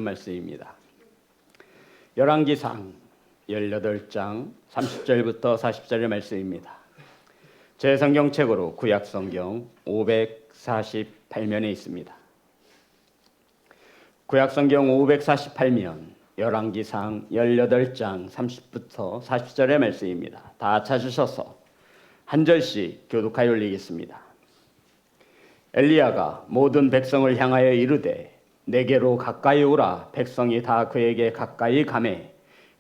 말씀입니다. 열왕기상 18장 30절부터 40절의 말씀입니다. 제 성경책으로 구약성경 548면에 있습니다. 구약성경 548면 열왕기상 18장 30부터 40절의 말씀입니다. 다 찾으셔서 한 절씩 교독하여 올리겠습니다. 엘리야가 모든 백성을 향하여 이르되 내게로 가까이 오라. 백성이 다 그에게 가까이 가매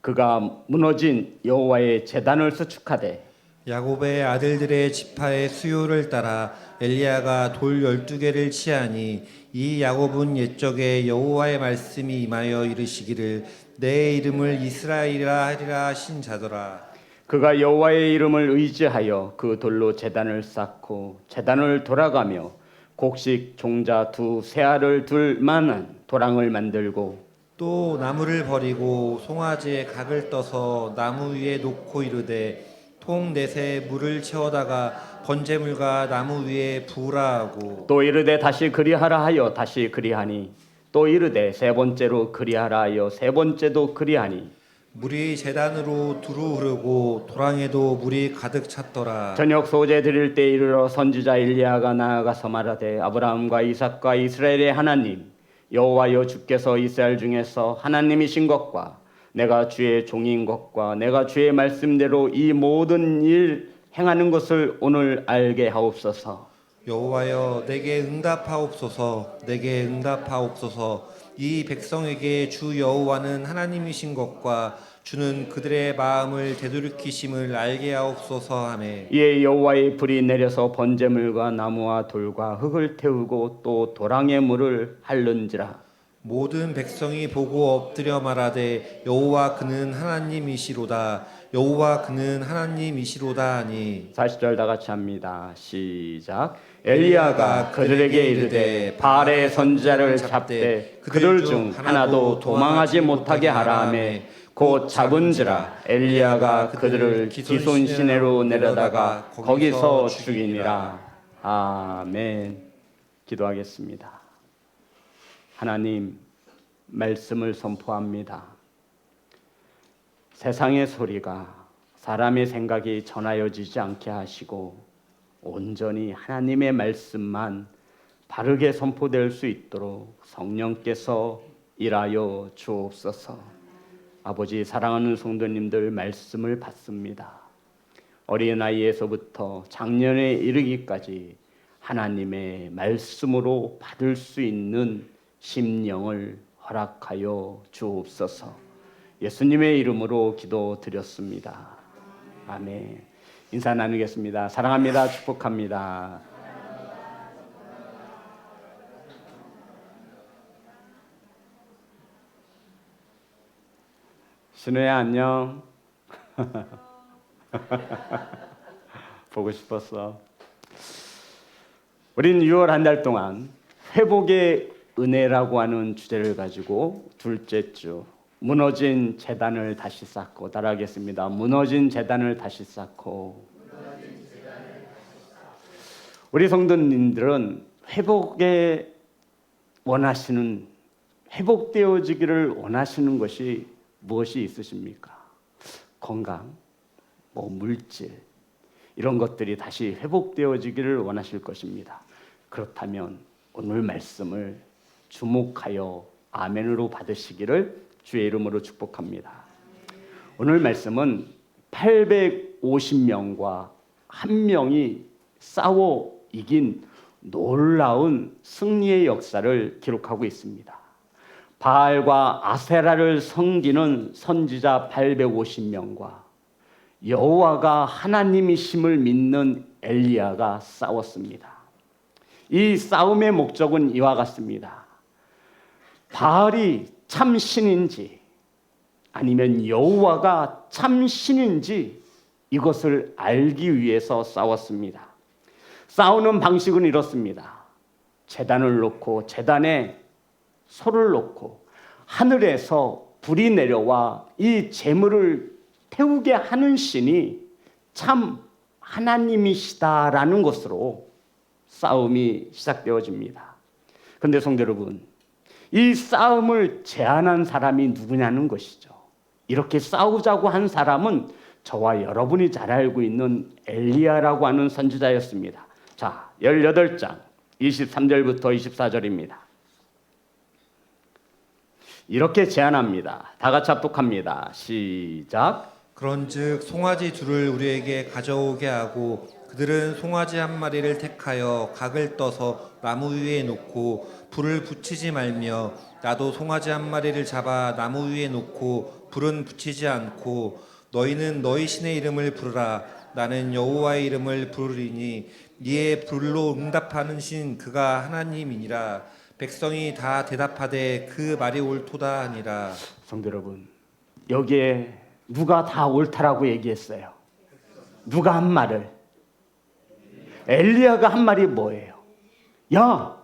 그가 무너진 여호와의 제단을 수축하되 야곱의 아들들의 지파의 수요를 따라 엘리야가 돌 12개를 치하니 이 야곱은 옛적에 여호와의 말씀이 임하여 이르시기를 내 이름을 이스라엘이라 하리라 하신 자더라. 그가 여호와의 이름을 의지하여 그 돌로 제단을 쌓고 제단을 돌아가며 곡식 종자 새 알을 둘 만한 도랑을 만들고 또 나무를 버리고 송아지의 각을 떠서 나무 위에 놓고 이르되 통 넷에 물을 채워다가 번제물과 나무 위에 부으라 하고 또 이르되 다시 그리하라 하여 다시 그리하니 또 이르되 세 번째로 그리하라 하여 세 번째도 그리하니 물이 제단으로 두루 흐르고 도랑에도 물이 가득 찼더라. 저녁 소제 드릴 때 이르러 선지자 엘리야가 나아가서 말하되 아브라함과 이삭과 이스라엘의 하나님 여호와여 주께서 이스라엘 중에서 하나님이신 것과 내가 주의 종인 것과 내가 주의 말씀대로 이 모든 일 행하는 것을 오늘 알게 하옵소서. 여호와여 내게 응답하옵소서. 내게 응답하옵소서. 이 백성에게 주 여호와는 하나님이신 것과 주는 그들의 마음을 되돌이키심을 알게 하옵소서 하매 이에 여호와의 불이 내려서 번제물과 나무와 돌과 흙을 태우고 또 도랑의 물을 핥는지라. 모든 백성이 보고 엎드려 말하되 여호와 그는 하나님이시로다. 여호와 그는 하나님이시로다 하니 40절 다 같이 합니다. 시작. 엘리야가 그들에게 이르되 바알의 선지자를 잡되 그들 중 하나도 도망하지 못하게 하라 하매 곧 잡은지라. 엘리야가 그들을 기손 시내로 내려다가 거기서 죽이니라. 아멘. 기도하겠습니다. 하나님, 말씀을 선포합니다. 세상의 소리가 사람의 생각이 전하여지지 않게 하시고 온전히 하나님의 말씀만 바르게 선포될 수 있도록 성령께서 일하여 주옵소서. 아버지, 사랑하는 성도님들 말씀을 받습니다. 어린아이에서부터 장년에 이르기까지 하나님의 말씀으로 받을 수 있는 심령을 허락하여 주옵소서. 예수님의 이름으로 기도드렸습니다. 아멘. 인사 나누겠습니다. 사랑합니다. 축복합니다. 신우야 안녕. 보고 싶었어. 우린 6월 한 달 동안 회복의 은혜라고 하는 주제를 가지고 둘째 주 무너진 제단을 다시 쌓고 따라하겠습니다. 무너진 제단을 다시 쌓고. 우리 성도님들은 회복에 원하시는, 회복되어지기를 원하시는 것이 무엇이 있으십니까? 건강, 물질 이런 것들이 다시 회복되어지기를 원하실 것입니다. 그렇다면 오늘 말씀을 주목하여 아멘으로 받으시기를 주의 이름으로 축복합니다. 오늘 말씀은 850명과 한 명이 싸워 이긴 놀라운 승리의 역사를 기록하고 있습니다. 바알과 아세라를 섬기는 선지자 850명과 여호와가 하나님이심을 믿는 엘리야가 싸웠습니다. 이 싸움의 목적은 이와 같습니다. 바알이 참 신인지 아니면 여호와가 참 신인지 이것을 알기 위해서 싸웠습니다. 싸우는 방식은 이렇습니다. 제단을 놓고 제단에 소를 놓고 하늘에서 불이 내려와 이 제물을 태우게 하는 신이 참 하나님이시다라는 것으로 싸움이 시작되어집니다. 그런데 성도 여러분, 이 싸움을 제안한 사람이 누구냐는 것이죠. 이렇게 싸우자고 한 사람은 저와 여러분이 잘 알고 있는 엘리야라고 하는 선지자였습니다. 자, 18장 23절부터 24절입니다. 이렇게 제안합니다. 다 같이 합독합니다. 시작. 그런즉 송아지 둘을 우리에게 가져오게 하고 그들은 송아지 한 마리를 택하여 각을 떠서 나무 위에 놓고 불을 붙이지 말며 나도 송아지 한 마리를 잡아 나무 위에 놓고 불은 붙이지 않고 너희는 너희 신의 이름을 부르라. 나는 여호와의 이름을 부르리니 이에 불로 응답하는 신 그가 하나님이니라. 백성이 다 대답하되 그 말이 옳도다 하니라. 성도 여러분, 여기에 누가 다 옳다라고 얘기했어요? 누가 한 말을? 엘리야가 한 말이 뭐예요? 야,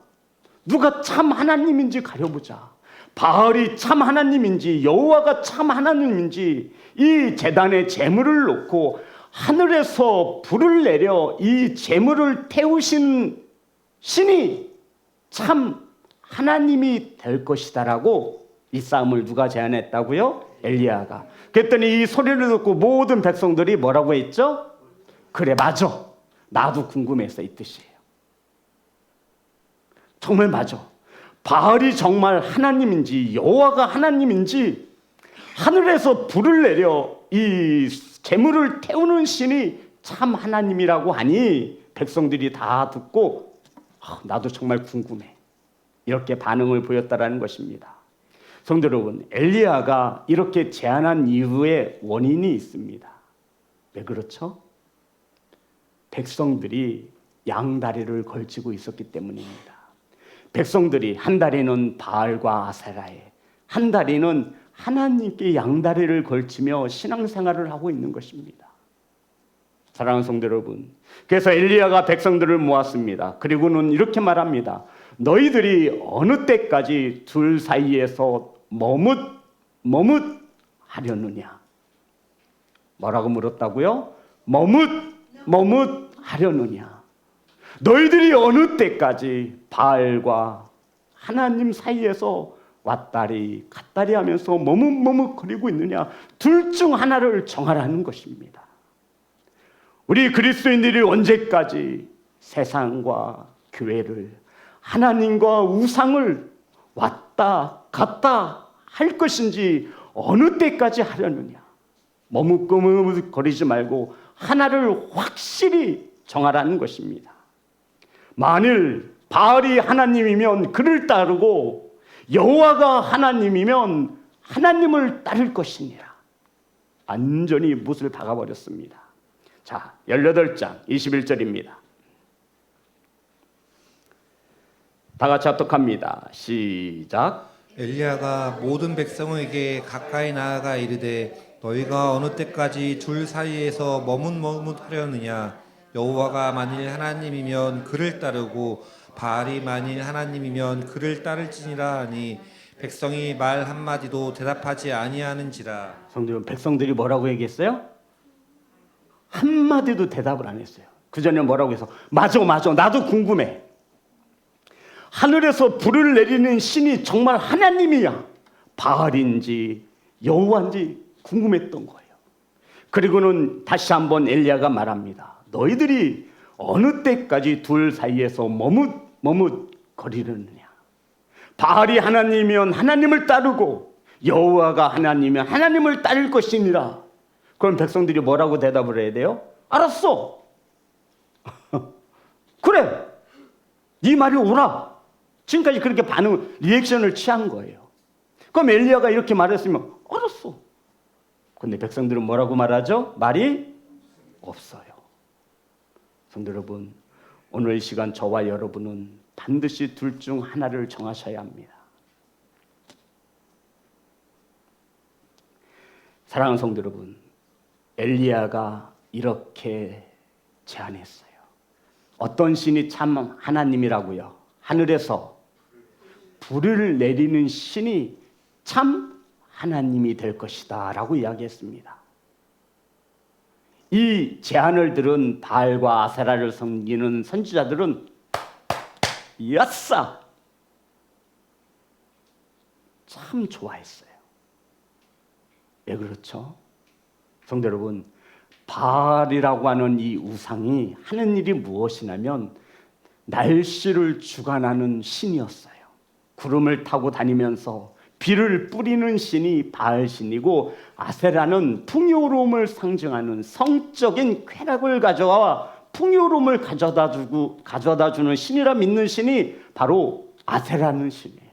누가 참 하나님인지 가려보자. 바알이 참 하나님인지 여호와가 참 하나님인지 이 제단에 제물을 놓고 하늘에서 불을 내려 이 제물을 태우신 신이 참 하나님이 될 것이다라고 이 싸움을 누가 제안했다고요? 엘리야가. 그랬더니 이 소리를 듣고 모든 백성들이 뭐라고 했죠? 그래, 맞아. 나도 궁금했어, 이 뜻이에요. 정말 맞아. 바알이 정말 하나님인지 여호와가 하나님인지 하늘에서 불을 내려 이 재물을 태우는 신이 참 하나님이라고 하니 백성들이 다 듣고 나도 정말 궁금해. 이렇게 반응을 보였다라는 것입니다. 성도 여러분, 엘리야가 이렇게 제안한 이유에 원인이 있습니다. 왜 그렇죠? 백성들이 양다리를 걸치고 있었기 때문입니다. 백성들이 한 다리는 바알과 아세라에, 한 다리는 하나님께 양다리를 걸치며 신앙생활을 하고 있는 것입니다. 사랑하는 성도 여러분, 그래서 엘리야가 백성들을 모았습니다. 그리고는 이렇게 말합니다. 너희들이 어느 때까지 둘 사이에서 머뭇하려느냐? 뭐라고 물었다고요? 머뭇하려느냐? 너희들이 어느 때까지 바알과 하나님 사이에서 왔다리 갔다리 하면서 머뭇거리고 있느냐? 둘 중 하나를 정하라는 것입니다. 우리 그리스도인들이 언제까지 세상과 교회를, 하나님과 우상을 왔다 갔다 할 것인지 어느 때까지 하려느냐? 머뭇거리지 말고 하나를 확실히 정하라는 것입니다. 만일 바알이 하나님이면 그를 따르고 여호와가 하나님이면 하나님을 따를 것이니라. 완전히 못을 박아버렸습니다. 자, 18장 21절입니다. 다 같이 합독합니다. 시작. 엘리야가 모든 백성에게 가까이 나아가 이르되 너희가 어느 때까지 둘 사이에서 머뭇하려느냐? 여호와가 만일 하나님이면 그를 따르고 바알이 만일 하나님이면 그를 따를지니라 하니 백성이 말 한마디도 대답하지 아니하는지라. 성도 여러분, 백성들이 뭐라고 얘기했어요? 한마디도 대답을 안 했어요. 그 전에 뭐라고 해서 맞아 나도 궁금해. 하늘에서 불을 내리는 신이 정말 하나님이야, 바알인지 여호와인지 궁금했던 거예요. 그리고는 다시 한번 엘리야가 말합니다. 너희들이 어느 때까지 둘 사이에서 머뭇거리느냐? 바알이 하나님이면 하나님을 따르고 여호와가 하나님이면 하나님을 따를 것이니라. 그럼 백성들이 뭐라고 대답을 해야 돼요? 알았어. 그래, 네 말이 옳아. 지금까지 그렇게 리액션을 취한 거예요. 그럼 엘리야가 이렇게 말했으면 알았어. 근데 백성들은 뭐라고 말하죠? 말이 없어요. 성도 여러분, 오늘 이 시간 저와 여러분은 반드시 둘 중 하나를 정하셔야 합니다. 사랑하는 성도 여러분, 엘리야가 이렇게 제안했어요. 어떤 신이 참 하나님이라고요? 하늘에서 불을 내리는 신이 참 하나님이 될 것이다 라고 이야기했습니다. 이 제안을 들은 바알과 아세라를 섬기는 선지자들은 야싸! 참 좋아했어요. 왜 그렇죠? 성도 여러분, 바알이라고 하는 이 우상이 하는 일이 무엇이냐면 날씨를 주관하는 신이었어요. 구름을 타고 다니면서 비를 뿌리는 신이 바알 신이고, 아세라는 풍요로움을 상징하는 성적인 쾌락을 가져와 풍요로움을 가져다 주는 신이라 믿는 신이 바로 아세라는 신이에요.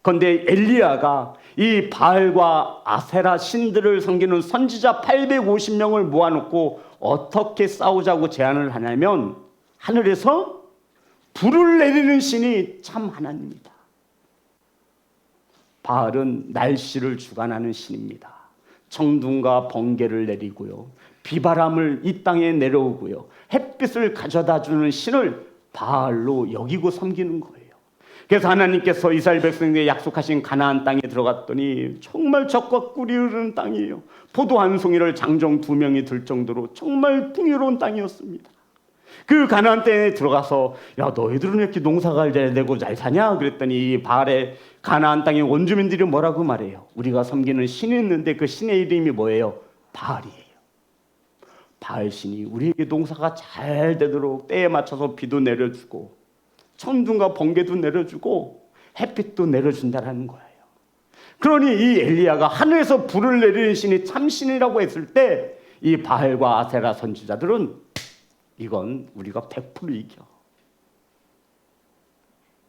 그런데 엘리야가 이 바알과 아세라 신들을 섬기는 선지자 850명을 모아놓고 어떻게 싸우자고 제안을 하냐면, 하늘에서 불을 내리는 신이 참 하나님이다. 바알은 날씨를 주관하는 신입니다. 청둔과 번개를 내리고요, 비바람을 이 땅에 내려오고요, 햇빛을 가져다 주는 신을 바알로 여기고 섬기는 거예요. 그래서 하나님께서 이스라엘 백성에게 약속하신 가나안 땅에 들어갔더니 정말 젖과 꿀이 흐르는 땅이에요. 포도 한 송이를 장정 2명이 들 정도로 정말 풍요로운 땅이었습니다. 그 가나안 땅에 들어가서 야, 너희들은 왜 이렇게 농사가 잘 되고 잘 사냐? 그랬더니 이 바알의 가나안 땅의 원주민들이 뭐라고 말해요? 우리가 섬기는 신이 있는데 그 신의 이름이 뭐예요? 바알이에요. 바알 신이 우리에게 농사가 잘 되도록 때에 맞춰서 비도 내려주고 천둥과 번개도 내려주고 햇빛도 내려준다라는 거예요. 그러니 이 엘리야가 하늘에서 불을 내리는 신이 참신이라고 했을 때 이 바알과 아세라 선지자들은 이건 우리가 100% 이겨.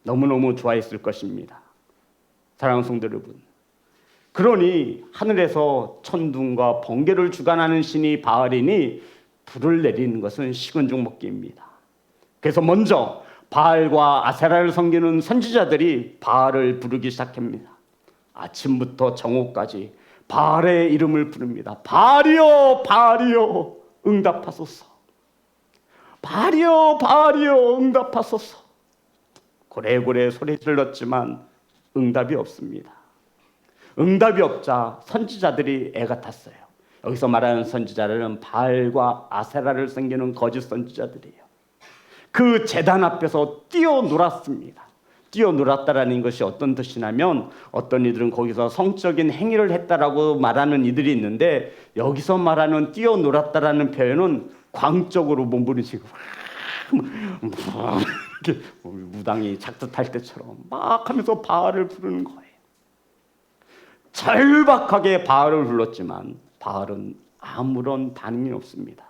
너무너무 좋아했을 것입니다. 사랑하는 성도 여러분, 그러니 하늘에서 천둥과 번개를 주관하는 신이 바알이니 불을 내리는 것은 식은 죽 먹기입니다. 그래서 먼저 바알과 아세라를 섬기는 선지자들이 바알을 부르기 시작합니다. 아침부터 정오까지 바알의 이름을 부릅니다. 바알이여, 바알이여, 응답하소서. 바알이여, 바알이여, 응답하소서. 고래고래 소리 질렀지만 응답이 없습니다. 응답이 없자 선지자들이 애가 탔어요. 여기서 말하는 선지자들은 바알과 아세라를 섬기는 거짓 선지자들이에요. 그 제단 앞에서 뛰어놀았습니다. 뛰어놀았다라는 것이 어떤 뜻이냐면, 어떤 이들은 거기서 성적인 행위를 했다라고 말하는 이들이 있는데, 여기서 말하는 뛰어놀았다라는 표현은 광적으로 몸부림치고 이렇게 무당이 작두탈 때처럼 막 하면서 바알을 부르는 거예요. 절박하게 바알을 불렀지만 바알은 아무런 반응이 없습니다.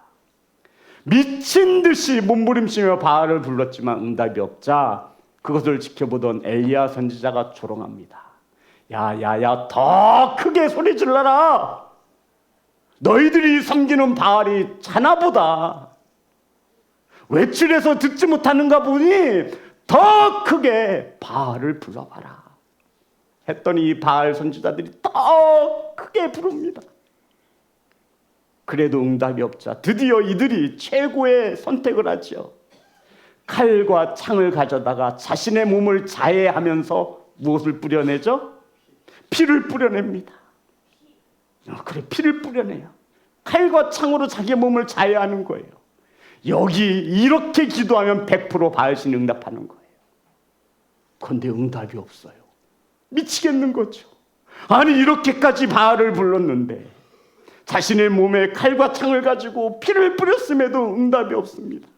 미친 듯이 몸부림치며 바알을 불렀지만 응답이 없자 그것을 지켜보던 엘리야 선지자가 조롱합니다. 야야야, 더 크게 소리 질러라. 너희들이 섬기는 바알이 자나보다. 외출해서 듣지 못하는가 보니 더 크게 바알을 불러봐라. 했더니 이 바알 선지자들이 더 크게 부릅니다. 그래도 응답이 없자 드디어 이들이 최고의 선택을 하죠. 칼과 창을 가져다가 자신의 몸을 자해하면서 무엇을 뿌려내죠? 피를 뿌려냅니다. 그래, 피를 뿌려내요. 칼과 창으로 자기 몸을 자해하는 거예요. 여기 이렇게 기도하면 100% 바알신이 응답하는 거예요. 그런데 응답이 없어요. 미치겠는 거죠. 아니, 이렇게까지 바알을 불렀는데 자신의 몸에 칼과 창을 가지고 피를 뿌렸음에도 응답이 없습니다.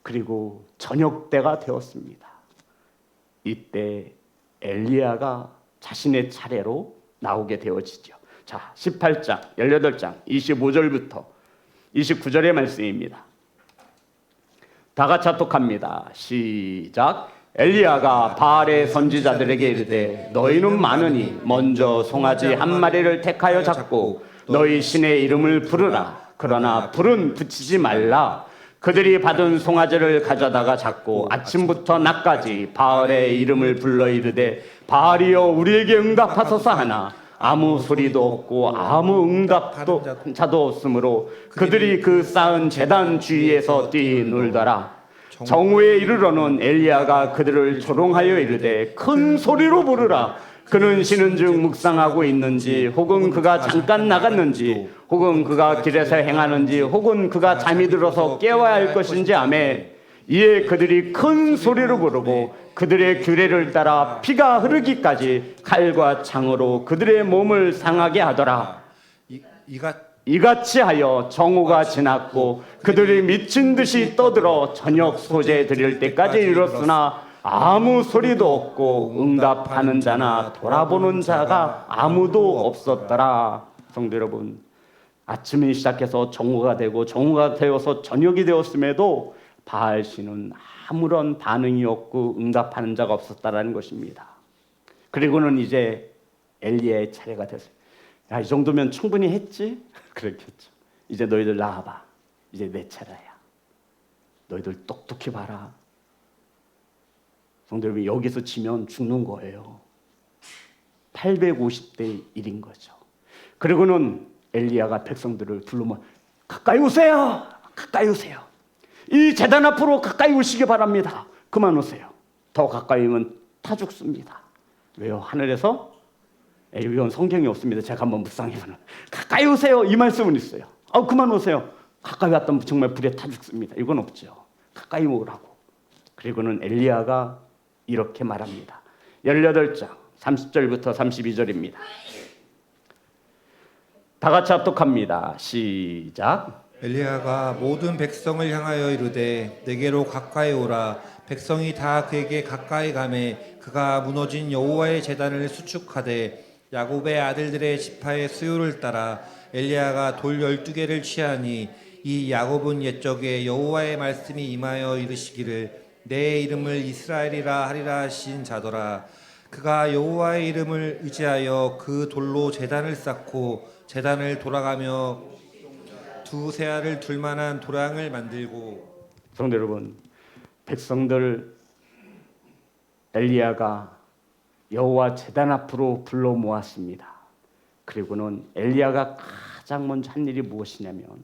그리고 저녁 때가 되었습니다. 이때 엘리야가 자신의 차례로 나오게 되어지죠. 자, 18장, 18장, 25절부터 29절의 말씀입니다. 다 같이 합독합니다. 시작. 엘리야가 바알의 선지자들에게 이르되 너희는 많으니 먼저 송아지 한 마리를 택하여 잡고 너희 신의 이름을 부르라. 그러나 불은 붙이지 말라. 그들이 받은 송아지를 가져다가 잡고 아침부터 낮까지 바알의 이름을 불러 이르되 바알이여 우리에게 응답하소서 하나 아무 소리도 없고 아무 응답자도 없으므로 그들이 그 쌓은 제단 주위에서 뛰놀더라. 정오에 이르러는 엘리야가 그들을 조롱하여 이르되 큰 소리로 부르라. 그는 쉬는 중 묵상하고 있는지, 혹은 그가 잠깐 나갔는지, 혹은 그가 길에서 행하는지, 혹은 그가 잠이 들어서 깨워야 할 것인지 아매. 이에 그들이 큰 소리로 부르고 그들의 규례를 따라 피가 흐르기까지 칼과 창으로 그들의 몸을 상하게 하더라. 이같이 하여 정오가 지났고 그들이 미친 듯이 떠들어 저녁 소재 드릴 때까지 이뤘으나 아무 소리도 없고 응답하는 자나 돌아보는 자가 아무도 없었더라. 성도 여러분, 아침이 시작해서 정오가 되고 정오가 되어서 저녁이 되었음에도 바알신은 아무런 반응이 없고 응답하는 자가 없었다라는 것입니다. 그리고는 이제 엘리야의 차례가 됐어요. 야, 이 정도면 충분히 했지? 그랬겠죠. 이제 너희들 나와봐. 이제 내 차례야. 너희들 똑똑히 봐라. 성도 여러분, 여기서 지면 죽는 거예요. 850대 1인 거죠. 그리고는 엘리야가 백성들을 불러모 가까이 오세요. 가까이 오세요. 이 제단 앞으로 가까이 오시기 바랍니다. 그만 오세요. 더 가까이 오면 타 죽습니다. 왜요? 하늘에서 이건 성경이 없습니다. 제가 한번 묵상해보면 가까이 오세요 이 말씀은 있어요. 그만 오세요. 가까이 왔다면 정말 불에 타 죽습니다. 이건 없죠. 가까이 오라고. 그리고는 엘리야가 이렇게 말합니다. 18장 30절부터 32절입니다. 다 같이 합독합니다. 시작. 엘리야가 모든 백성을 향하여 이르되 내게로 가까이 오라. 백성이 다 그에게 가까이 가매 그가 무너진 여호와의 제단을 수축하되 야곱의 아들들의 지파의 수요를 따라 엘리야가 돌 12개를 취하니 이 야곱은 옛적에 여호와의 말씀이 임하여 이르시기를 내 이름을 이스라엘이라 하리라 하신 자더라. 그가 여호와의 이름을 의지하여 그 돌로 제단을 쌓고 제단을 돌아가며 두세 알을 둘 만한 도랑을 만들고. 성도 여러분, 백성들 엘리야가 여호와 제단 앞으로 불러 모았습니다. 그리고는 엘리야가 가장 먼저 한 일이 무엇이냐면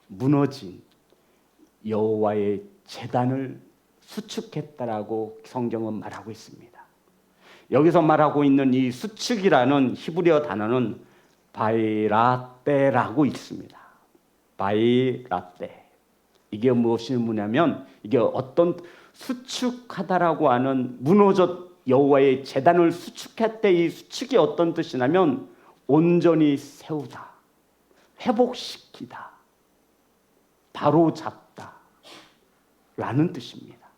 무너진 여호와의 제단을 수축했다라고 성경은 말하고 있습니다. 여기서 말하고 있는 이 수축이라는 히브리어 단어는 바이라떼라고 있습니다. 바이라떼. 이게 무엇이 뭐냐면 이게 어떤 수축하다라고 하는 무너졌 여호와의 제단을 수축했대. 이 수축이 어떤 뜻이냐면 온전히 세우다, 회복시키다, 바로잡다 라는 뜻입니다.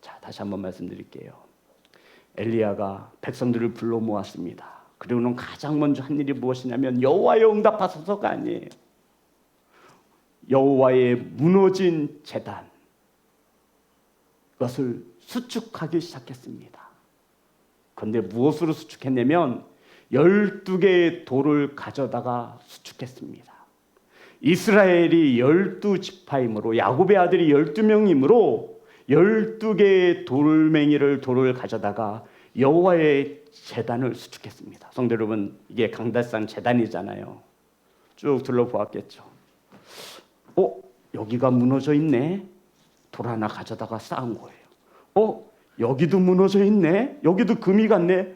자, 다시 한번 말씀드릴게요. 엘리야가 백성들을 불러 모았습니다. 그리고는 가장 먼저 한 일이 무엇이냐면 여호와여 응답하소서가 아니에요. 여호와의 무너진 제단, 그것을 수축하기 시작했습니다. 그런데 무엇으로 수축했냐면 12개의 돌을 가져다가 수축했습니다. 이스라엘이 12지파이므로 야곱의 아들이 12명이므로 12개의 돌을 가져다가 여호와의 제단을 수축했습니다. 성도 여러분, 이게 강달산 제단이잖아요. 쭉 둘러보았겠죠. 여기가 무너져 있네. 돌 하나 가져다가 쌓은 거예요. 여기도 무너져 있네. 여기도 금이 갔네.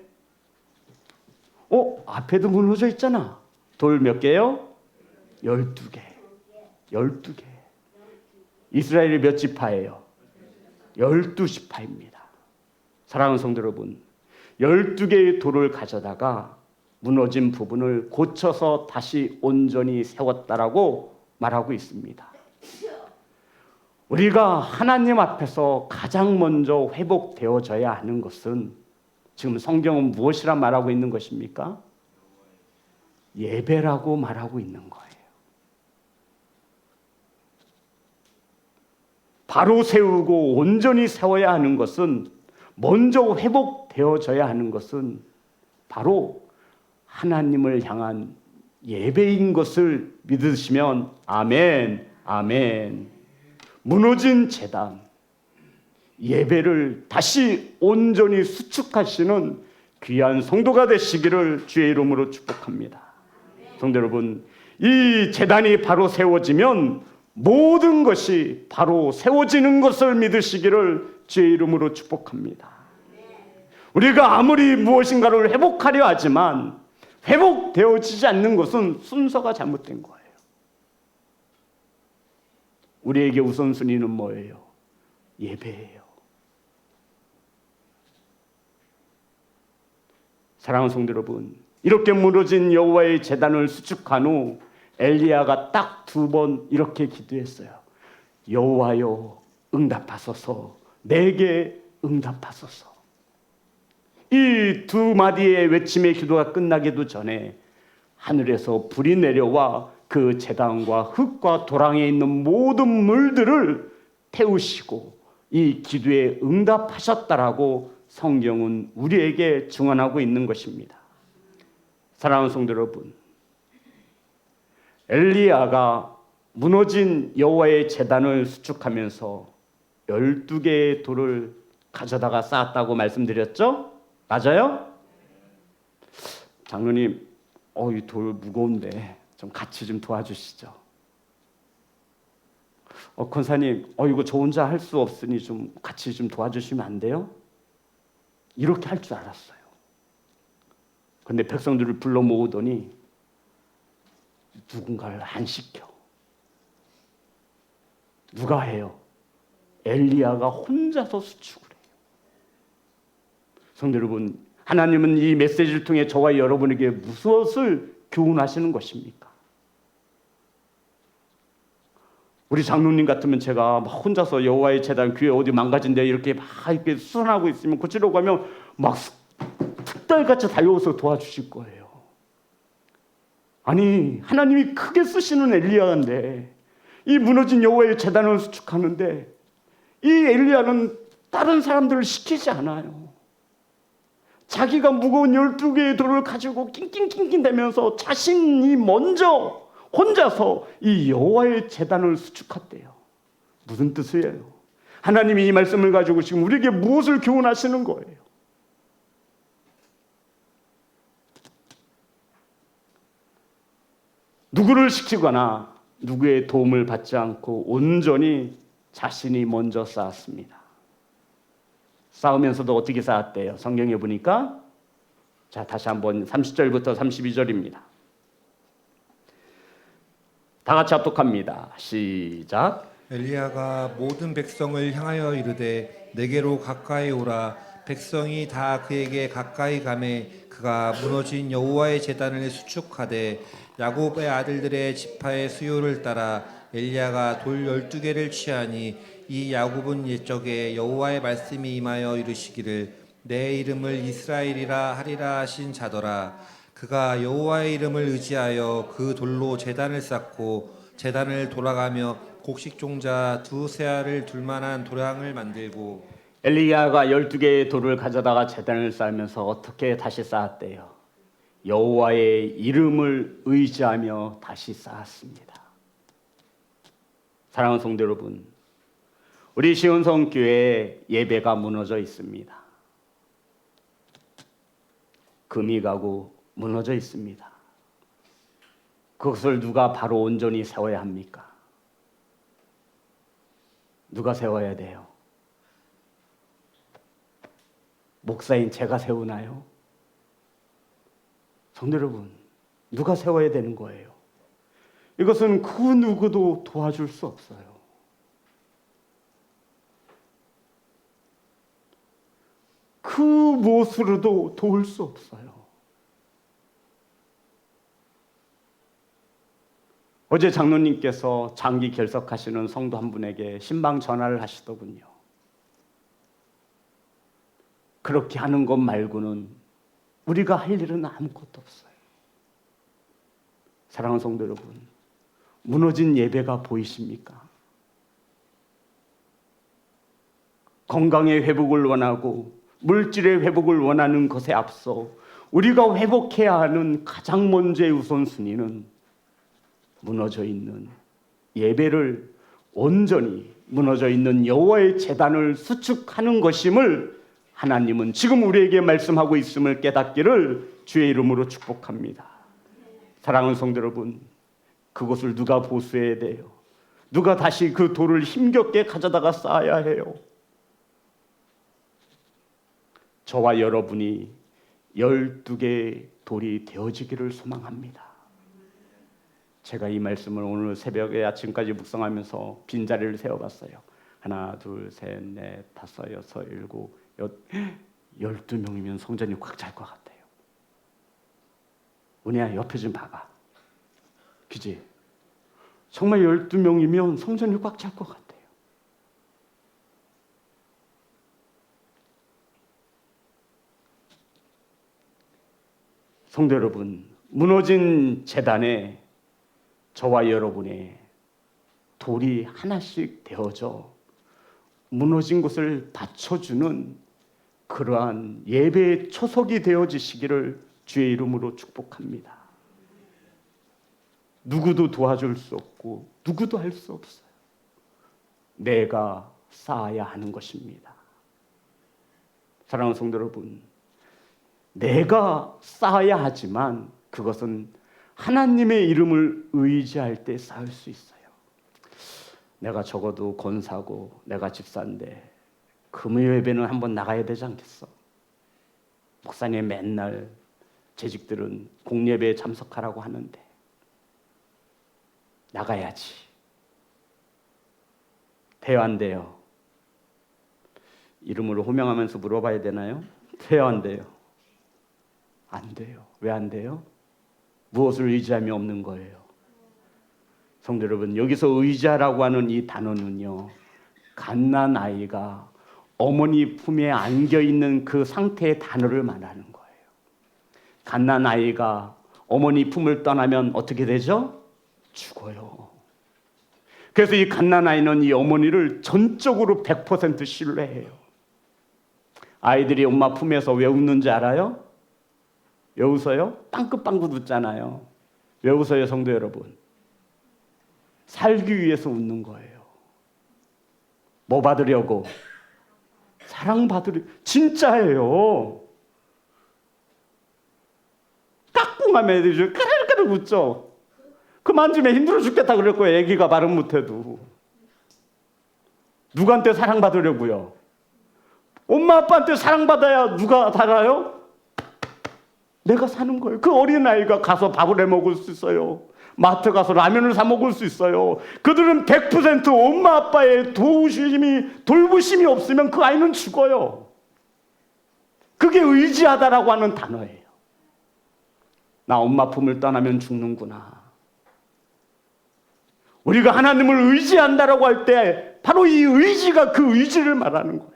앞에도 무너져 있잖아. 돌 몇 개요? 12개. 12개. 이스라엘이 몇 지파예요? 12지파입니다. 사랑하는 성도 여러분, 12개의 돌을 가져다가 무너진 부분을 고쳐서 다시 온전히 세웠다라고 말하고 있습니다. 우리가 하나님 앞에서 가장 먼저 회복되어져야 하는 것은 지금 성경은 무엇이라 말하고 있는 것입니까? 예배라고 말하고 있는 거예요. 바로 세우고 온전히 세워야 하는 것은, 먼저 회복되어져야 하는 것은 바로 하나님을 향한 예배인 것을 믿으시면 아멘, 아멘. 무너진 제단, 예배를 다시 온전히 수축하시는 귀한 성도가 되시기를 주의 이름으로 축복합니다. 성도 여러분, 이 제단이 바로 세워지면 모든 것이 바로 세워지는 것을 믿으시기를 주의 이름으로 축복합니다. 우리가 아무리 무엇인가를 회복하려 하지만 회복되어지지 않는 것은 순서가 잘못된 거예요. 우리에게 우선순위는 뭐예요? 예배예요. 사랑하는 성도 여러분, 이렇게 무너진 여호와의 제단을 수축한 후 엘리야가 딱 2번 이렇게 기도했어요. 여호와여 응답하소서, 내게 응답하소서. 이 2마디의 외침의 기도가 끝나기도 전에 하늘에서 불이 내려와 그 제단과 흙과 도랑에 있는 모든 물들을 태우시고 이 기도에 응답하셨다라고 성경은 우리에게 증언하고 있는 것입니다. 사랑하는 성도 여러분, 엘리야가 무너진 여호와의 제단을 수축하면서 12개의 돌을 가져다가 쌓았다고 말씀드렸죠? 맞아요? 장로님, 이 돌 무거운데 좀 같이 좀 도와주시죠. 권사님, 이거 저 혼자 할 수 없으니 좀 같이 좀 도와주시면 안 돼요? 이렇게 할 줄 알았어요. 근데 백성들을 불러 모으더니 누군가를 안 시켜. 누가 해요? 엘리야가 혼자서 수축을 해요. 성도 여러분, 하나님은 이 메시지를 통해 저와 여러분에게 무엇을 교훈하시는 것입니까? 우리 장로님 같으면 제가 막 혼자서 여호와의 제단 교회 어디 망가진데 이렇게 막 이렇게 수선하고 있으면 고치려고 하면 막 특달같이 달려와서 도와주실 거예요. 아니, 하나님이 크게 쓰시는 엘리야인데 이 무너진 여호와의 제단을 수축하는데 이 엘리야는 다른 사람들을 시키지 않아요. 자기가 무거운 12개의 돌을 가지고 낑낑낑낑 대면서 자신이 먼저 혼자서 이 여호와의 제단을 수축했대요. 무슨 뜻이에요? 하나님이 이 말씀을 가지고 지금 우리에게 무엇을 교훈하시는 거예요? 누구를 시키거나 누구의 도움을 받지 않고 온전히 자신이 먼저 쌓았습니다. 쌓으면서도 어떻게 쌓았대요? 성경에 보니까 자, 다시 한번 30절부터 32절입니다. 다 같이 합독합니다. 시작. 엘리야가 모든 백성을 향하여 이르되 내게로 가까이 오라. 백성이 다 그에게 가까이 가매 그가 무너진 여호와의 제단을 수축하되 야곱의 아들들의 지파의 수요를 따라 엘리야가 돌 12개를 취하니 이 야곱은 옛적에 여호와의 말씀이 임하여 이르시기를 내 이름을 이스라엘이라 하리라 하신 자더라. 그가 여호와의 이름을 의지하여 그 돌로 제단을 쌓고 제단을 돌아가며 곡식종자 2세알을 둘 만한 도량을 만들고. 엘리야가 12개의 돌을 가져다가 제단을 쌓으면서 어떻게 다시 쌓았대요? 여호와의 이름을 의지하며 다시 쌓았습니다. 사랑하는 성도 여러분, 우리 시온성교회에 예배가 무너져 있습니다. 금이 가고 무너져 있습니다. 그것을 누가 바로 온전히 세워야 합니까? 누가 세워야 돼요? 목사인 제가 세우나요? 성도 여러분, 누가 세워야 되는 거예요? 이것은 그 누구도 도와줄 수 없어요. 그 무엇으로도 도울 수 없어요. 어제 장로님께서 장기 결석하시는 성도 한 분에게 신방 전화를 하시더군요. 그렇게 하는 것 말고는 우리가 할 일은 아무것도 없어요. 사랑하는 성도 여러분, 무너진 예배가 보이십니까? 건강의 회복을 원하고 물질의 회복을 원하는 것에 앞서 우리가 회복해야 하는 가장 먼저의 우선순위는 무너져 있는 예배를 온전히 무너져 있는 여호와의 제단을 수축하는 것임을 하나님은 지금 우리에게 말씀하고 있음을 깨닫기를 주의 이름으로 축복합니다. 사랑하는 성도 여러분, 그것을 누가 보수해야 돼요? 누가 다시 그 돌을 힘겹게 가져다가 쌓아야 해요? 저와 여러분이 12개의 돌이 되어지기를 소망합니다. 제가 이 말씀을 오늘 새벽에 아침까지 묵상하면서 빈자리를 세어봤어요. 하나, 둘, 셋, 넷, 다섯, 여섯, 일곱, 12명이면 성전이 꽉 찰 것 같아요. 은혜야, 옆에 좀 봐봐. 그지? 정말 12명이면 성전이 꽉 찰 것 같아요. 성도 여러분, 무너진 제단에 저와 여러분의 돌이 하나씩 되어져 무너진 것을 받쳐주는 그러한 예배의 초석이 되어지시기를 주의 이름으로 축복합니다. 누구도 도와줄 수 없고 누구도 할 수 없어요. 내가 쌓아야 하는 것입니다. 사랑하는 성도 여러분, 내가 쌓아야 하지만 그것은 하나님의 이름을 의지할 때 쌓을 수 있어요. 내가 적어도 권사고 내가 집사인데 금요 예배는 한번 나가야 되지 않겠어? 목사님 맨날 재직들은 공예배에 참석하라고 하는데 나가야지. 돼요, 안 돼요? 이름으로 호명하면서 물어봐야 되나요? 돼요, 안 돼요? 안 돼요. 왜 안 돼요? 무엇을 의지함이 없는 거예요. 성도 여러분, 여기서 의지하라고 하는 이 단어는요, 갓난 아이가 어머니 품에 안겨 있는 그 상태의 단어를 말하는 거예요. 갓난 아이가 어머니 품을 떠나면 어떻게 되죠? 죽어요. 그래서 이 갓난 아이는 이 어머니를 전적으로 100% 신뢰해요. 아이들이 엄마 품에서 왜 웃는지 알아요? 왜 웃어요? 빵긋빵긋 웃잖아요. 왜 웃어요, 성도 여러분? 살기 위해서 웃는 거예요. 뭐 받으려고? 사랑받으려. 진짜예요. 까꿍하면 애들이 까르르 웃죠. 그 만지면 힘들어 죽겠다 그럴 거예요. 애기가 말은 못해도. 누구한테 사랑받으려고요? 엄마 아빠한테 사랑받아야 누가 살아요? 내가 사는 거예요. 그 어린아이가 가서 밥을 해 먹을 수 있어요. 마트 가서 라면을 사 먹을 수 있어요. 그들은 100% 엄마 아빠의 돌보심이 없으면 그 아이는 죽어요. 그게 의지하다라고 하는 단어예요. 나 엄마 품을 떠나면 죽는구나. 우리가 하나님을 의지한다라고 할 때 바로 이 의지가 그 의지를 말하는 거예요.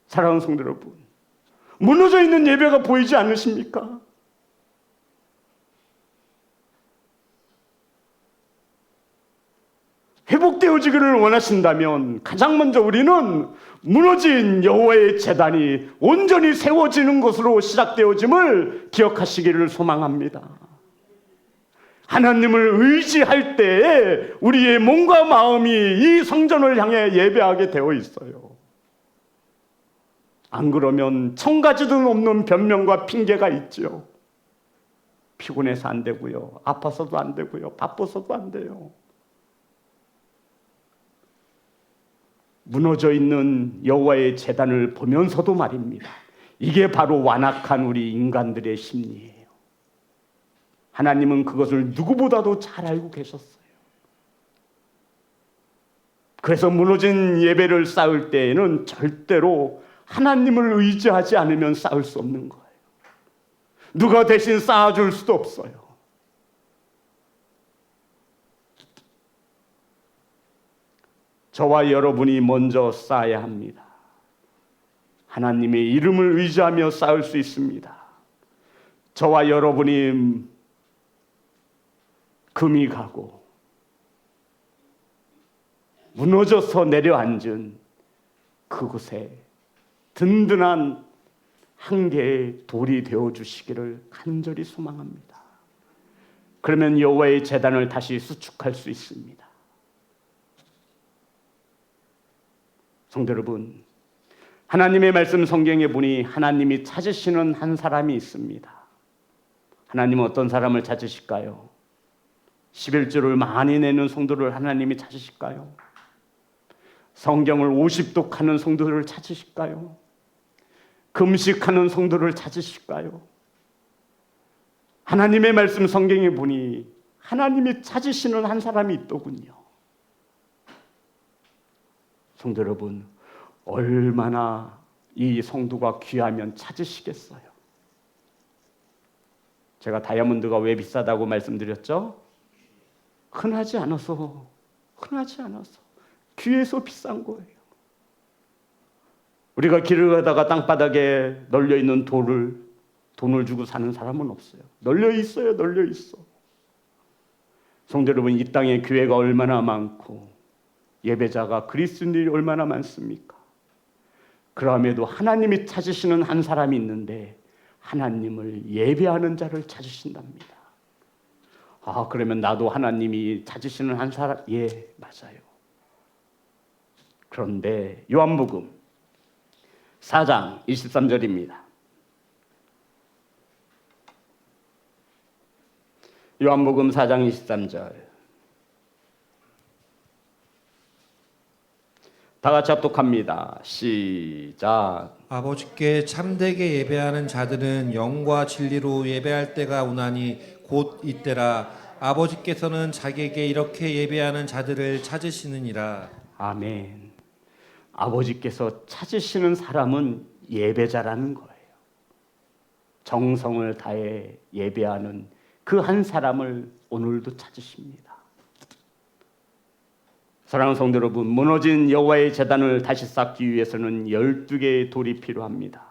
사랑하는 성도 여러분, 무너져 있는 예배가 보이지 않으십니까? 회복되어지기를 원하신다면 가장 먼저 우리는 무너진 여호와의 제단이 온전히 세워지는 것으로 시작되어짐을 기억하시기를 소망합니다. 하나님을 의지할 때에 우리의 몸과 마음이 이 성전을 향해 예배하게 되어 있어요. 안 그러면 천가지도 없는 변명과 핑계가 있죠. 피곤해서 안 되고요. 아파서도 안 되고요. 바빠서도 안 돼요. 무너져 있는 여호와의 제단을 보면서도 말입니다. 이게 바로 완악한 우리 인간들의 심리예요. 하나님은 그것을 누구보다도 잘 알고 계셨어요. 그래서 무너진 예배를 쌓을 때에는 절대로 하나님을 의지하지 않으면 쌓을 수 없는 거예요. 누가 대신 쌓아줄 수도 없어요. 저와 여러분이 먼저 쌓아야 합니다. 하나님의 이름을 의지하며 쌓을 수 있습니다. 저와 여러분이 금이 가고 무너져서 내려앉은 그곳에 든든한 한 개의 돌이 되어주시기를 간절히 소망합니다. 그러면 여호와의 제단을 다시 수축할 수 있습니다. 성도 여러분, 하나님의 말씀 성경에 보니 하나님이 찾으시는 한 사람이 있습니다. 하나님은 어떤 사람을 찾으실까요? 11조를 많이 내는 성도를 하나님이 찾으실까요? 성경을 50독 하는 성도를 찾으실까요? 금식하는 성도를 찾으실까요? 하나님의 말씀 성경에 보니 하나님이 찾으시는 한 사람이 있더군요. 성도 여러분, 얼마나 이 성도가 귀하면 찾으시겠어요? 제가 다이아몬드가 왜 비싸다고 말씀드렸죠? 흔하지 않아서 귀해서 비싼 거예요. 우리가 길을 가다가 땅바닥에 널려있는 돈을 주고 사는 사람은 없어요. 널려 있어. 성도 여러분, 이 땅에 교회가 얼마나 많고 예배자가 그리스도인들이 얼마나 많습니까? 그럼에도 하나님이 찾으시는 한 사람이 있는데 하나님을 예배하는 자를 찾으신답니다. 그러면 나도 하나님이 찾으시는 한 사람, 예, 맞아요. 그런데 요한복음 4장 23절입니다. 요한복음 4장 23절. 다 같이 합독합니다. 시작. 아버지께 참되게 예배하는 자들은 영과 진리로 예배할 때가 오나니 곧 이때라. 아버지께서는 자기에게 이렇게 예배하는 자들을 찾으시느니라. 아멘. 아버지께서 찾으시는 사람은 예배자라는 거예요. 정성을 다해 예배하는 그 한 사람을 오늘도 찾으십니다. 사랑하는 성도 여러분, 무너진 여호와의 제단을 다시 쌓기 위해서는 12개의 돌이 필요합니다.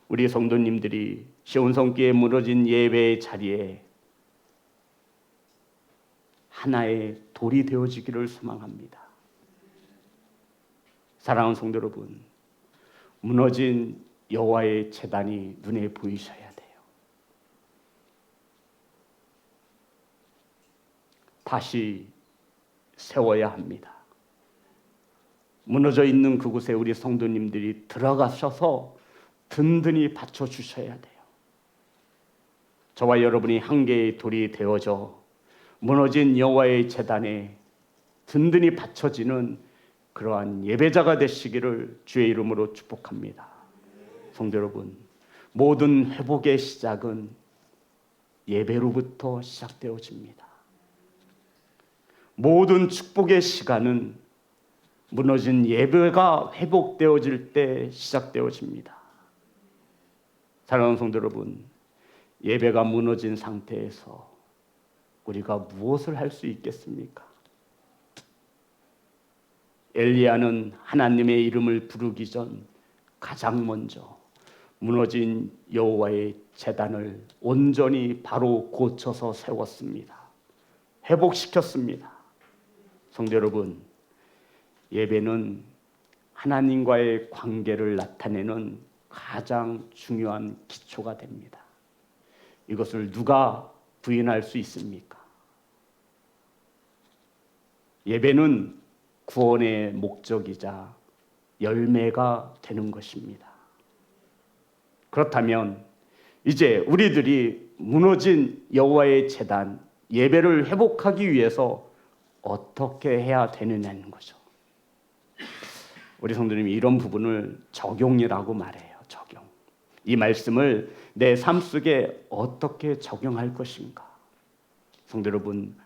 우리 성도님들이 시온성교에 무너진 예배의 자리에 하나의 돌이 되어지기를 소망합니다. 사랑하는 성도 여러분, 무너진 여호와의 제단이 눈에 보이셔야 돼요. 다시 세워야 합니다. 무너져 있는 그곳에 우리 성도님들이 들어가셔서 든든히 받쳐주셔야 돼요. 저와 여러분이 한 개의 돌이 되어져 무너진 여호와의 제단에 든든히 받쳐지는 그러한 예배자가 되시기를 주의 이름으로 축복합니다. 성도 여러분, 모든 회복의 시작은 예배로부터 시작되어집니다. 모든 축복의 시간은 무너진 예배가 회복되어질 때 시작되어집니다. 사랑하는 성도 여러분, 예배가 무너진 상태에서 우리가 무엇을 할 수 있겠습니까? 엘리야는 하나님의 이름을 부르기 전 가장 먼저 무너진 여호와의 제단을 온전히 바로 고쳐서 세웠습니다. 회복시켰습니다. 성도 여러분, 예배는 하나님과의 관계를 나타내는 가장 중요한 기초가 됩니다. 이것을 누가 부인할 수 있습니까? 예배는 구원의 목적이자 열매가 되는 것입니다. 그렇다면 이제 우리들이 무너진 여호와의 제단, 예배를 회복하기 위해서 어떻게 해야 되느냐는 거죠. 우리 성도님이 이런 부분을 적용이라고 말해요. 적용. 이 말씀을 내 삶 속에 어떻게 적용할 것인가. 성도 여러분,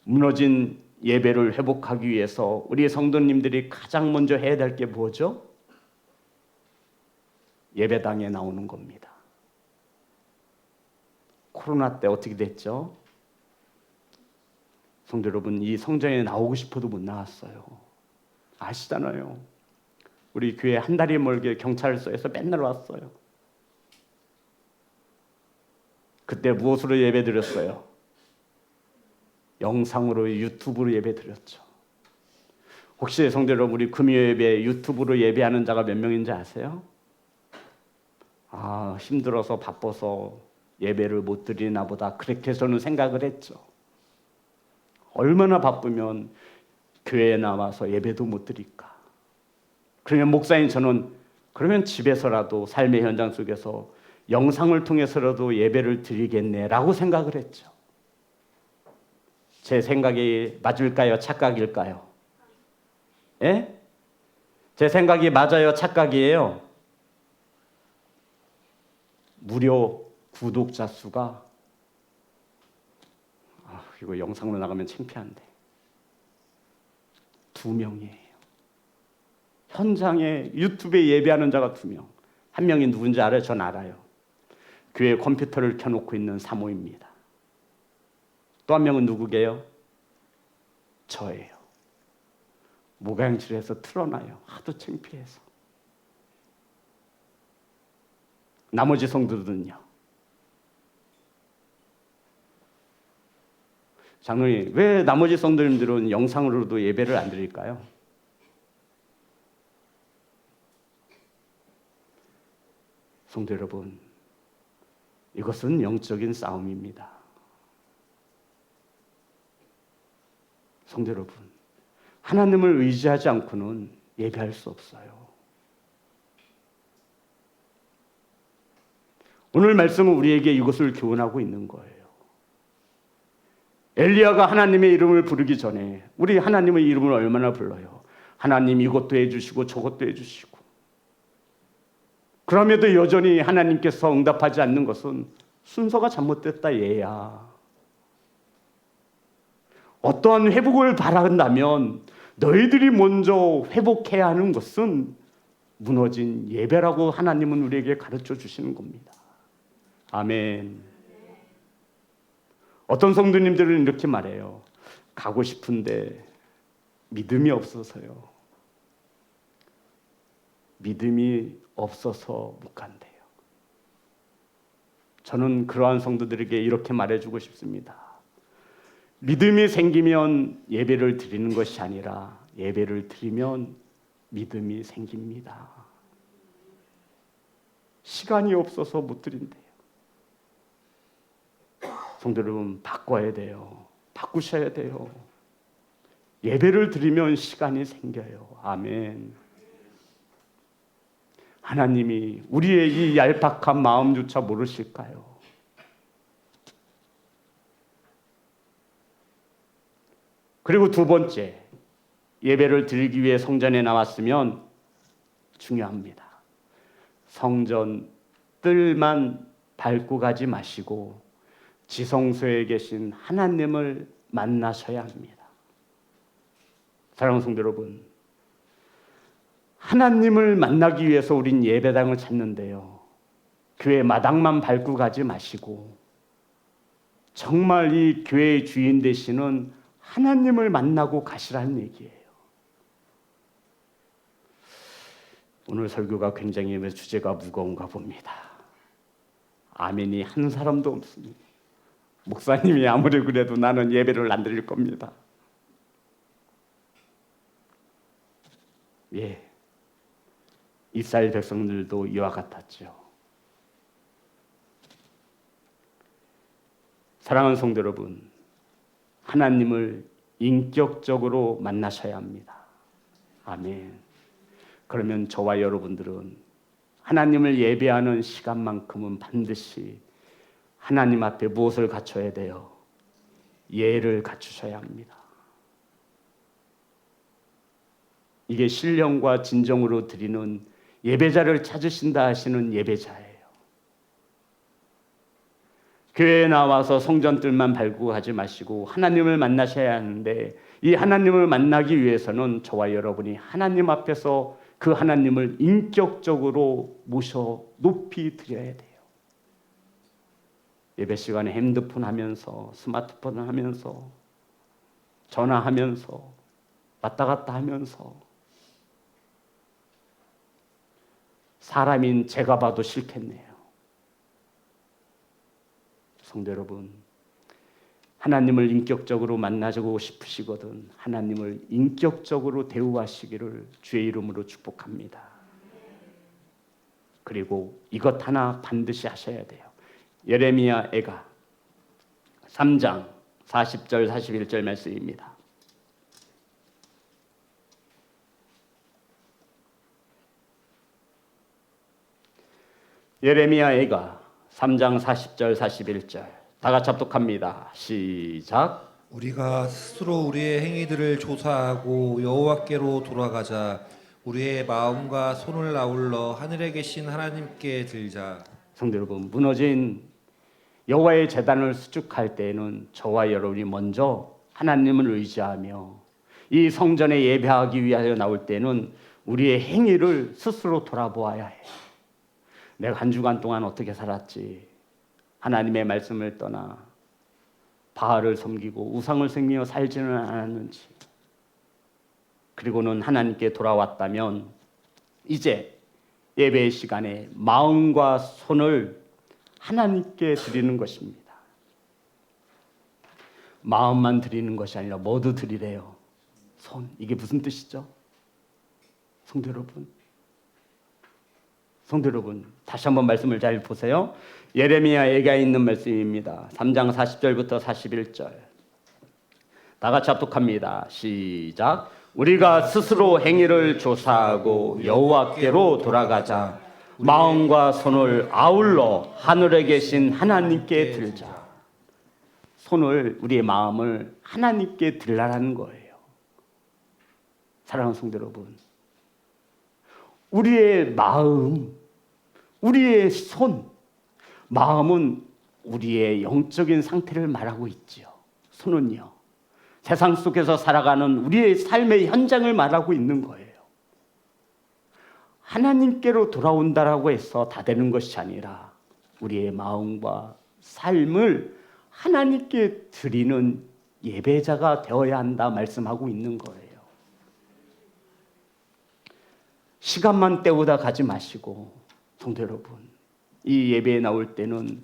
무너진 예배를 회복하기 위해서 우리 성도님들이 가장 먼저 해야 될 게 뭐죠? 예배당에 나오는 겁니다. 코로나 때 어떻게 됐죠? 성도 여러분, 이 성전에 나오고 싶어도 못 나왔어요. 아시잖아요. 우리 교회 한 다리 멀게 경찰서에서 맨날 왔어요. 그때 무엇으로 예배 드렸어요? 영상으로, 유튜브로 예배 드렸죠. 혹시 성도 여러분, 우리 금요 예배 유튜브로 예배하는 자가 몇 명인지 아세요? 힘들어서 바빠서 예배를 못 드리나 보다, 그렇게 저는 생각을 했죠. 얼마나 바쁘면 교회에 나와서 예배도 못 드릴까. 그러면 목사님, 저는 그러면 집에서라도 삶의 현장 속에서 영상을 통해서라도 예배를 드리겠네라고 생각을 했죠. 제 생각이 맞을까요? 착각일까요? 예? 제 생각이 맞아요? 착각이에요? 무려 구독자 수가 그리고 영상으로 나가면 창피한데 2명이에요. 현장에 유튜브에 예배하는 자가 2명. 한 명이 누군지 알아요? 전 알아요. 교회 컴퓨터를 켜놓고 있는 사모입니다. 또 한 명은 누구게요? 저예요. 모가영실에서 틀어놔요. 하도 창피해서. 나머지 성도들은요. 장로님, 왜 나머지 성도님들은 영상으로도 예배를 안 드릴까요? 성도 여러분, 이것은 영적인 싸움입니다. 성도 여러분, 하나님을 의지하지 않고는 예배할 수 없어요. 오늘 말씀은 우리에게 이것을 교훈하고 있는 거예요. 엘리야가 하나님의 이름을 부르기 전에 우리 하나님의 이름을 얼마나 불러요? 하나님 이것도 해주시고 저것도 해주시고. 그럼에도 여전히 하나님께서 응답하지 않는 것은 순서가 잘못됐다 얘야. 어떠한 회복을 바란다면 너희들이 먼저 회복해야 하는 것은 무너진 예배라고 하나님은 우리에게 가르쳐 주시는 겁니다. 아멘. 어떤 성도님들은 이렇게 말해요. 가고 싶은데 믿음이 없어서요. 믿음이 없어서 못 간대요. 저는 그러한 성도들에게 이렇게 말해주고 싶습니다. 믿음이 생기면 예배를 드리는 것이 아니라 예배를 드리면 믿음이 생깁니다. 시간이 없어서 못 드린대요. 성도 여러분, 바꿔야 돼요. 바꾸셔야 돼요. 예배를 드리면 시간이 생겨요. 아멘. 하나님이 우리의 이 얄팍한 마음조차 모르실까요? 그리고 2번째, 예배를 드리기 위해 성전에 나왔으면 중요합니다. 성전 뜰만 밟고 가지 마시고 지성소에 계신 하나님을 만나셔야 합니다. 사랑하는 성도 여러분, 하나님을 만나기 위해서 우린 예배당을 찾는데요. 교회 마당만 밟고 가지 마시고 정말 이 교회의 주인 되시는 하나님을 만나고 가시라는 얘기예요. 오늘 설교가 굉장히 주제가 무거운가 봅니다. 아멘이 한 사람도 없습니다. 목사님이 아무리 그래도 나는 예배를 안 드릴 겁니다. 예, 이스라엘 백성들도 이와 같았죠. 사랑하는 성도 여러분, 하나님을 인격적으로 만나셔야 합니다. 아멘. 그러면 저와 여러분들은 하나님을 예배하는 시간만큼은 반드시 하나님 앞에 무엇을 갖춰야 돼요? 예를 갖추셔야 합니다. 이게 신령과 진정으로 드리는 예배자를 찾으신다 하시는 예배자예요. 교회에 나와서 성전들만 밟고 가지 마시고 하나님을 만나셔야 하는데, 이 하나님을 만나기 위해서는 저와 여러분이 하나님 앞에서 그 하나님을 인격적으로 모셔 높이 드려야 돼요. 예배 시간에 핸드폰 하면서, 스마트폰 하면서, 전화하면서, 왔다 갔다 하면서, 사람인 제가 봐도 싫겠네요. 성도 여러분, 하나님을 인격적으로 만나고 싶으시거든 하나님을 인격적으로 대우하시기를 주의 이름으로 축복합니다. 그리고 이것 하나 반드시 하셔야 돼요. 예레미야 애가 3장 40절 41절 말씀입니다. 예레미야 애가 3장 40절 41절 다 같이 합독합니다. 시작. 우리가 스스로 우리의 행위들을 조사하고 여호와께로 돌아가자. 우리의 마음과 손을 아울러 하늘에 계신 하나님께 들자. 성도 여러분, 무너진 여호와의 제단을 수축할 때에는 저와 여러분이 먼저 하나님을 의지하며 이 성전에 예배하기 위하여 나올 때는 우리의 행위를 스스로 돌아보아야 해. 내가 한 주간 동안 어떻게 살았지? 하나님의 말씀을 떠나 바알을 섬기고 우상을 섬기며 살지는 않았는지, 그리고는 하나님께 돌아왔다면 이제 예배의 시간에 마음과 손을 하나님께 드리는 것입니다. 마음만 드리는 것이 아니라 모두 드리래요. 손, 이게 무슨 뜻이죠? 성도 여러분, 다시 한번 말씀을 잘 보세요. 예레미야에게 있는 말씀입니다. 3장 40절부터 41절. 다 같이 합독합니다. 시작. 우리가 스스로 행위를 조사하고 여호와께로 돌아가자. 마음과 손을 아울러 하늘에 계신 하나님께 들자. 손을, 우리의 마음을 하나님께 들라는 거예요. 사랑하는 성도 여러분, 우리의 마음, 우리의 손, 마음은 우리의 영적인 상태를 말하고 있지요. 손은요, 세상 속에서 살아가는 우리의 삶의 현장을 말하고 있는 거예요. 하나님께로 돌아온다라고 해서 다 되는 것이 아니라 우리의 마음과 삶을 하나님께 드리는 예배자가 되어야 한다 말씀하고 있는 거예요. 시간만 때우다 가지 마시고, 성도 여러분, 이 예배에 나올 때는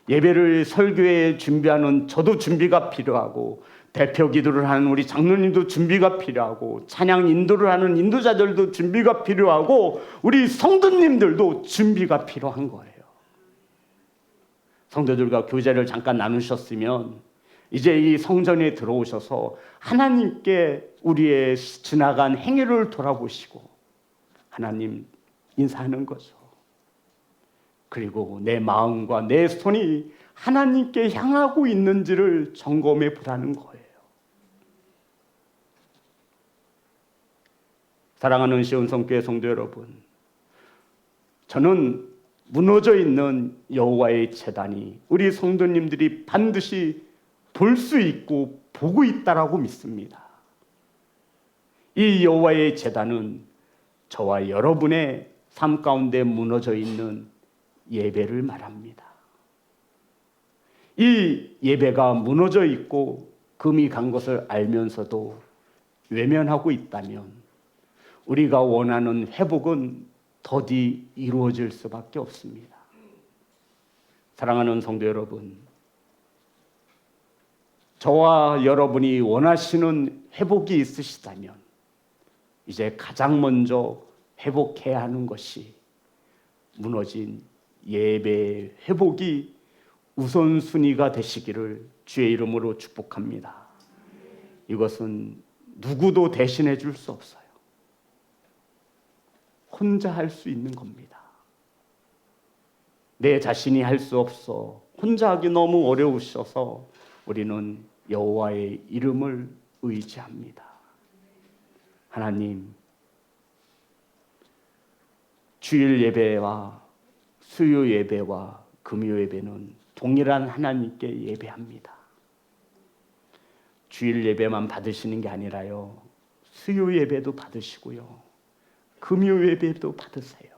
예배를 설교에 준비하는 저도 준비가 필요하고, 대표 기도를 하는 우리 장로님도 준비가 필요하고, 찬양 인도를 하는 인도자들도 준비가 필요하고, 우리 성도님들도 준비가 필요한 거예요. 성도들과 교제를 잠깐 나누셨으면 이제 이 성전에 들어오셔서 하나님께 우리의 지나간 행위를 돌아보시고 하나님 인사하는 거죠. 그리고 내 마음과 내 손이 하나님께 향하고 있는지를 점검해 보라는 거예요. 사랑하는 시온성교회 성도 여러분, 저는 무너져 있는 여호와의 제단이 우리 성도님들이 반드시 볼 수 있고 보고 있다라고 믿습니다. 이 여호와의 제단은 저와 여러분의 삶 가운데 무너져 있는 예배를 말합니다. 이 예배가 무너져 있고 금이 간 것을 알면서도 외면하고 있다면 우리가 원하는 회복은 더디 이루어질 수밖에 없습니다. 사랑하는 성도 여러분, 저와 여러분이 원하시는 회복이 있으시다면 이제 가장 먼저 회복해야 하는 것이 무너진 예배의 회복이 우선순위가 되시기를 주의 이름으로 축복합니다. 이것은 누구도 대신해 줄 수 없어요. 혼자 할 수 있는 겁니다. 내 자신이 할 수 없어, 혼자 하기 너무 어려우셔서 우리는 여호와의 이름을 의지합니다. 하나님, 주일 예배와 수요 예배와 금요 예배는 동일한 하나님께 예배합니다. 주일 예배만 받으시는 게 아니라요, 수요 예배도 받으시고요, 금요 예배도 받으세요.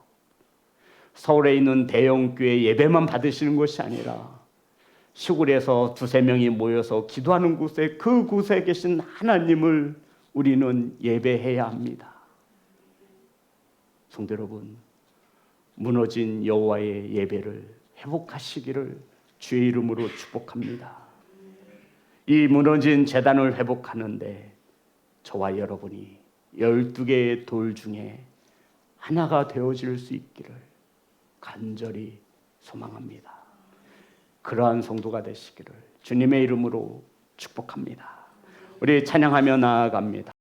서울에 있는 대형교회 예배만 받으시는 것이 아니라 시골에서 두세 명이 모여서 기도하는 곳에, 그 곳에 계신 하나님을 우리는 예배해야 합니다. 성도 여러분, 무너진 여호와의 예배를 회복하시기를 주의 이름으로 축복합니다. 이 무너진 제단을 회복하는데 저와 여러분이 12개의 돌 중에 하나가 되어질 수 있기를 간절히 소망합니다. 그러한 성도가 되시기를 주님의 이름으로 축복합니다. 우리 찬양하며 나아갑니다.